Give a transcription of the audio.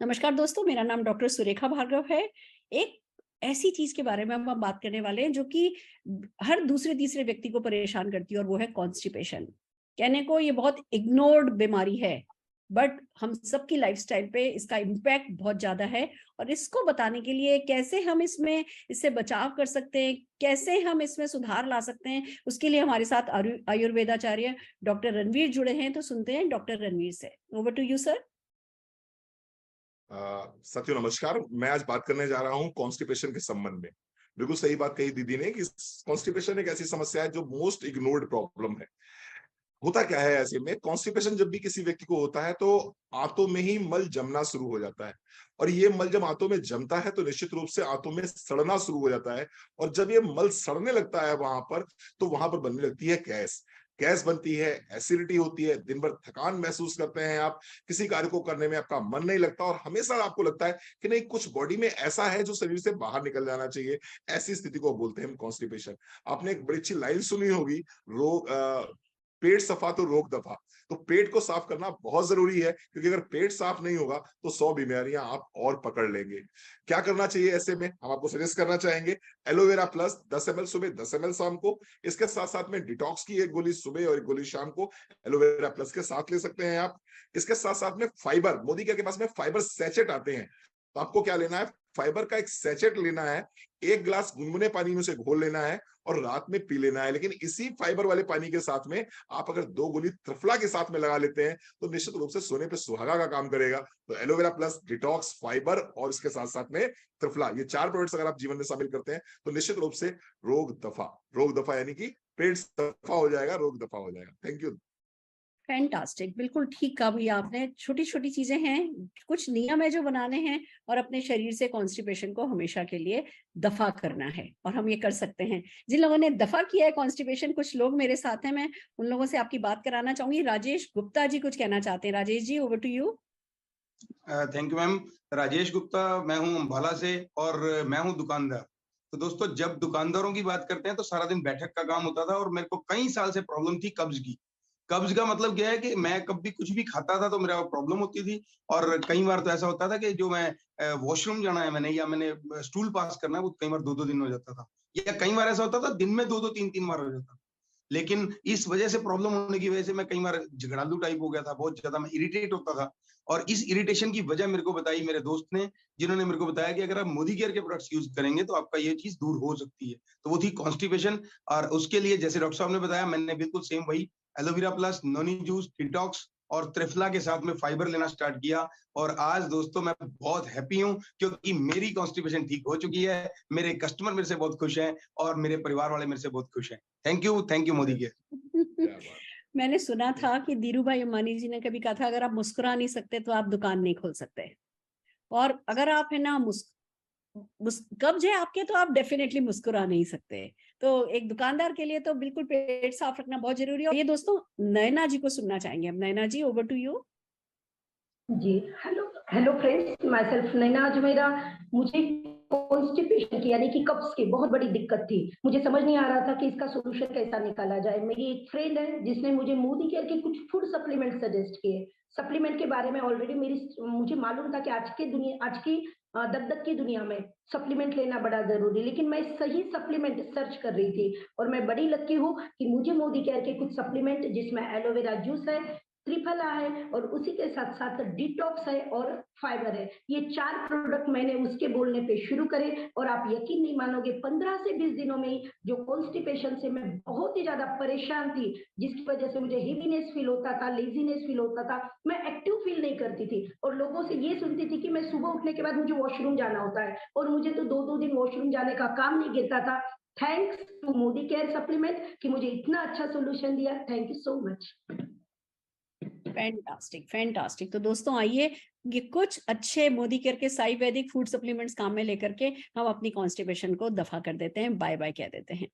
नमस्कार दोस्तों, मेरा नाम डॉक्टर सुरेखा भार्गव है। एक ऐसी चीज के बारे में हम बात करने वाले हैं जो कि हर दूसरे तीसरे व्यक्ति को परेशान करती है और वो है कॉन्स्टिपेशन। कहने को ये बहुत इग्नोर्ड बीमारी है, बट हम सबकी लाइफस्टाइल पे इसका इम्पैक्ट बहुत ज्यादा है। और इसको बताने के लिए कैसे हम इससे बचाव कर सकते हैं, कैसे हम इसमें सुधार ला सकते हैं, उसके लिए हमारे साथ आयुर्वेदाचार्य डॉक्टर रणवीर जुड़े हैं। तो सुनते हैं डॉक्टर रणवीर से। Over to you sir. साथियों नमस्कार। मैं आज बात करने जा रहा हूं कॉन्स्टिपेशन के संबंध में। बिल्कुल सही बात कही दीदी ने कि कॉन्स्टिपेशन एक ऐसी समस्या है जो मोस्ट इग्नोर्ड प्रॉब्लम है। होता क्या है, ऐसे में कॉन्स्टिपेशन जब भी किसी व्यक्ति को होता है तो आंतों में ही मल जमना शुरू हो जाता है। और ये मल जब आंतों में जमता है तो निश्चित रूप से आंतों में सड़ना शुरू हो जाता है। और जब ये मल सड़ने लगता है वहां पर, तो वहां पर बनने लगती है गैस। गैस बनती है, एसिडिटी होती है, दिन भर थकान महसूस करते हैं आप, किसी कार्य को करने में आपका मन नहीं लगता और हमेशा आपको लगता है कि नहीं, कुछ बॉडी में ऐसा है जो शरीर से बाहर निकल जाना चाहिए। ऐसी स्थिति को बोलते हैं कॉन्स्टिपेशन। आपने एक बड़ी अच्छी लाइन सुनी होगी, रोग पेट सफा तो रोग दफा। तो पेट को साफ करना बहुत जरूरी है, क्योंकि अगर पेट साफ नहीं होगा तो 100 बीमारियां आप और पकड़ लेंगे। क्या करना चाहिए ऐसे में, हम आपको सजेस्ट करना चाहेंगे एलोवेरा प्लस 10 ml सुबह, 10 ml शाम को। इसके साथ साथ में डिटॉक्स की एक गोली सुबह और एक गोली शाम को एलोवेरा प्लस के साथ ले सकते हैं आप। इसके साथ साथ में फाइबर, मोदी के पास में फाइबर सैचेट आते हैं। तो आपको क्या लेना है, फाइबर का एक सैचेट लेना है, 1 गिलास गुनगुने पानी में उसे घोल लेना है और रात में पी लेना है। लेकिन इसी फाइबर वाले पानी के साथ में आप अगर 2 गोली त्रिफला के साथ में लगा लेते हैं तो निश्चित रूप से सोने पे सुहागा का काम करेगा। तो एलोवेरा प्लस, डिटॉक्स, फाइबर और इसके साथ साथ में त्रिफला, ये 4 प्रोडक्ट्स अगर आप जीवन में शामिल करते हैं तो निश्चित रूप से रोग दफा यानी कि पेट दफा हो जाएगा, रोग दफा हो जाएगा। Thank you. फैंटास्टिक, बिल्कुल ठीक कहा भैया आपने। छोटी छोटी चीजें हैं, कुछ नियम है जो बनाने हैं और अपने शरीर से कॉन्स्टिपेशन को हमेशा के लिए दफा करना है, और हम ये कर सकते हैं। जिन लोगों ने दफा किया है कॉन्स्टिपेशन, कुछ लोग मेरे साथ हैं, मैं उन लोगों से आपकी बात कराना चाहूंगी। राजेश गुप्ता जी कुछ कहना चाहते हैं। Rajesh ji, over to you. Thank you ma'am. Rajesh Gupta मैं हूं अम्बाला से और मैं हूं दुकानदार। तो दोस्तों, जब दुकानदारों की बात करते हैं तो सारा दिन बैठक का काम होता था और मेरे को कई साल से प्रॉब्लम थी कब्ज की। कब्ज का मतलब क्या है कि मैं कभी कुछ भी खाता था तो मेरा प्रॉब्लम होती थी। और कई बार तो ऐसा होता था कि जो मैं वॉशरूम जाना है मैंने, या मैंने स्टूल पास करना है, वो कई बार 2-2 दिन हो जाता था। या कई बार ऐसा होता था दिन में 2-2 3-3 बार हो जाता था। लेकिन इस वजह से, प्रॉब्लम होने की वजह से, मैं कई बार झगड़ालू टाइप हो गया था, बहुत ज्यादा मैं इरिटेट होता था। और इस इरिटेशन की वजह मेरे को बताई मेरे दोस्त ने, जिन्होंने मेरे को बताया कि अगर आप मोदी केयर के प्रोडक्ट्स यूज करेंगे तो आपका ये चीज दूर हो सकती है। तो वो थी कॉन्स्टिपेशन। और उसके लिए जैसे डॉक्टर साहब ने बताया, मैंने बिल्कुल सेम वही aloe vera plus, noni juice, detox और त्रिफला के साथ में फाइबर लेना स्टार्ट किया। और आज दोस्तों मैं बहुत हैप्पी हूँ, क्योंकि मेरी कॉन्स्टिपेशन ठीक हो चुकी है, मेरे कस्टमर मेरे से बहुत खुश हैं और मेरे परिवार वाले मेरे से बहुत खुश हैं। Thank you Modi care. मैंने सुना था कि धीरू भाई अंबानी जी ने कभी कहा था, अगर आप मुस्कुरा नहीं सकते तो आप दुकान नहीं खोल सकते। और अगर आप है ना कब्ज है आपके, तो आप डेफिनेटली मुस्कुरा नहीं सकते। तो एक दुकानदार के लिए तो बिल्कुल पेट साफ रखना बहुत जरूरी है। और ये दोस्तों, नयना जी को सुनना चाहेंगे हम। Nayana ji, over to you. जी, hello hello friends, myself Naina. आज मुझे कॉन्स्टिपेशन की यानी कि कब्ज की बहुत बड़ी दिक्कत थी। मुझे समझ नहीं आ रहा था कि इसका सॉल्यूशन कैसा निकाला जाए। मेरी एक फ्रेंड है जिसने मुझे मोदी केयर के कुछ फूड सप्लीमेंट सजेस्ट किए। सप्लीमेंट के बारे में ऑलरेडी मुझे मालूम था कि आज की दग-दग की दुनिया में सप्लीमेंट लेना बड़ा ज़रूरी, लेकिन मैं सही सप्लीमेंट सर्च कर रही थी और मैं बड़ी लकी हूँ कि मुझे मोदी केयर के कुछ सप्लीमेंट, जिसमें एलोवेरा जूस है, त्रिफला है और उसी के साथ-साथ डिटॉक्स है और फाइबर है। ये 4 प्रोडक्ट मैंने उसके बोलने पे शुरू करे और आप यकीन नहीं मानोगे, 15 से 20 दिनों में ही जो कॉन्स्टिपेशन से मैं बहुत ही ज़्यादा परेशान थी, जिसकी वजह से मुझे हेवीनेस फील होता था, लेज़ीनेस फील होता था, मैं एक्टिव फील नहीं करती थी और लोगों से ये सुनती थी कि मैं सुबह उठने के बाद मुझे वॉशरूम जाना होता है और मुझे तो 2-2 दिन वॉशरूम जाने का काम नहीं गिरता था। Thanks to Modi care supplement कि मुझे इतना अच्छा सॉल्यूशन दिया। Thank you so much. Fantastic, fantastic. तो दोस्तों आइए, ये कुछ अच्छे मोदी केयर के आयुर्वेदिक फूड सप्लीमेंट्स काम में लेकर के हम अपनी कॉन्स्टिपेशन को दफा कर देते हैं, बाय बाय कह देते हैं।